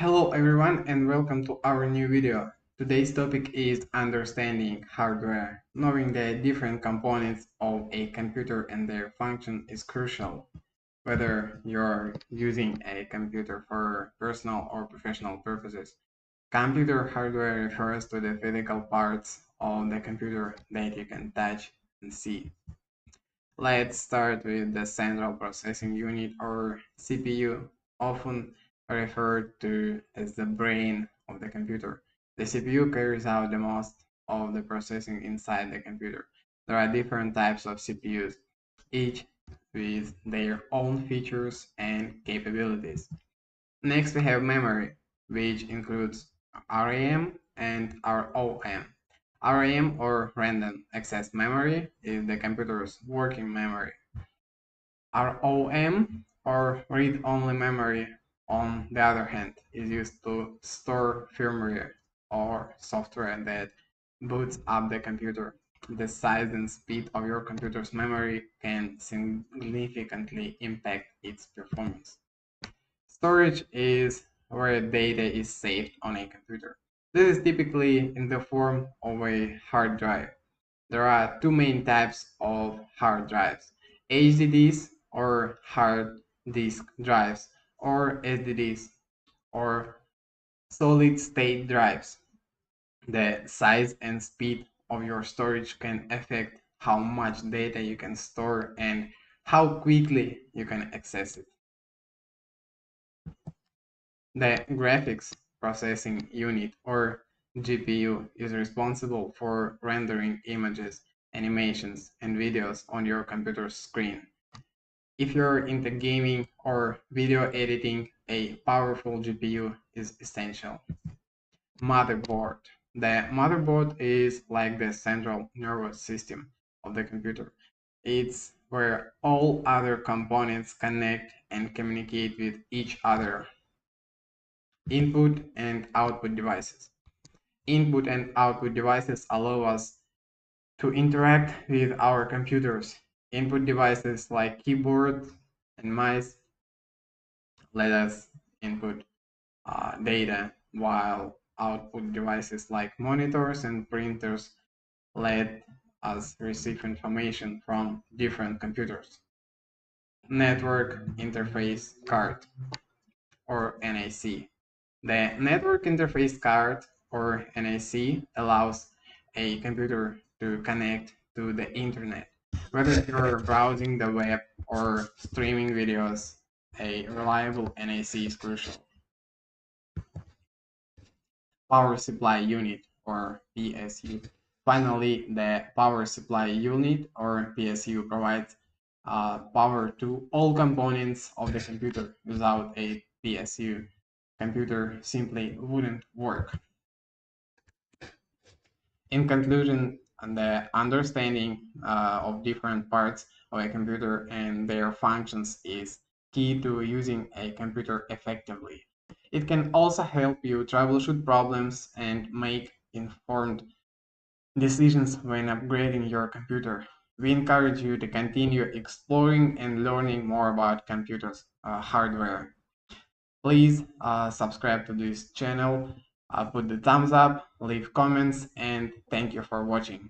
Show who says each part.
Speaker 1: Hello everyone and welcome to our new video. Today's topic is understanding hardware. Knowing the different components of a computer and their function is crucial, whether you're using a computer for personal or professional purposes. Computer hardware refers to the physical parts of the computer that you can touch and see. Let's start with the central processing unit, or CPU, often referred to as the brain of the computer. The CPU carries out the most of the processing inside the computer. There are different types of CPUs, each with their own features and capabilities. Next, we have memory, which includes RAM and ROM. RAM, or random access memory, is the computer's working memory. ROM, or read-only memory, on the other hand, is used to store firmware or software that boots up the computer. The size and speed of your computer's memory can significantly impact its performance. Storage is where data is saved on a computer. This is typically in the form of a hard drive. There are two main types of hard drives: HDDs, or hard disk drives, or SSDs, or solid state drives. The size and speed of your storage can affect how much data you can store and how quickly you can access it. The graphics processing unit, or GPU, is responsible for rendering images, animations, and videos on your computer's screen. If you're into gaming or video editing, a powerful GPU is essential. Motherboard. The motherboard is like the central nervous system of the computer. It's where all other components connect and communicate with each other. Input and output devices. Input and output devices allow us to interact with our computers. Input devices like keyboard and mice let us input data, while output devices like monitors and printers let us receive information from different computers. Network interface card, or NIC. The network interface card, or NIC, allows a computer to connect to the internet. Whether you're browsing the web or streaming videos, a reliable NIC is crucial. Power supply unit, or PSU. Finally, the power supply unit, or PSU, provides power to all components of the computer. Without a PSU, computer simply wouldn't work. In conclusion, the understanding of different parts of a computer and their functions is key to using a computer effectively. It can also help you troubleshoot problems and make informed decisions when upgrading your computer. We encourage you to continue exploring and learning more about computers hardware. Please subscribe to this channel, put the thumbs up, leave comments, and thank you for watching.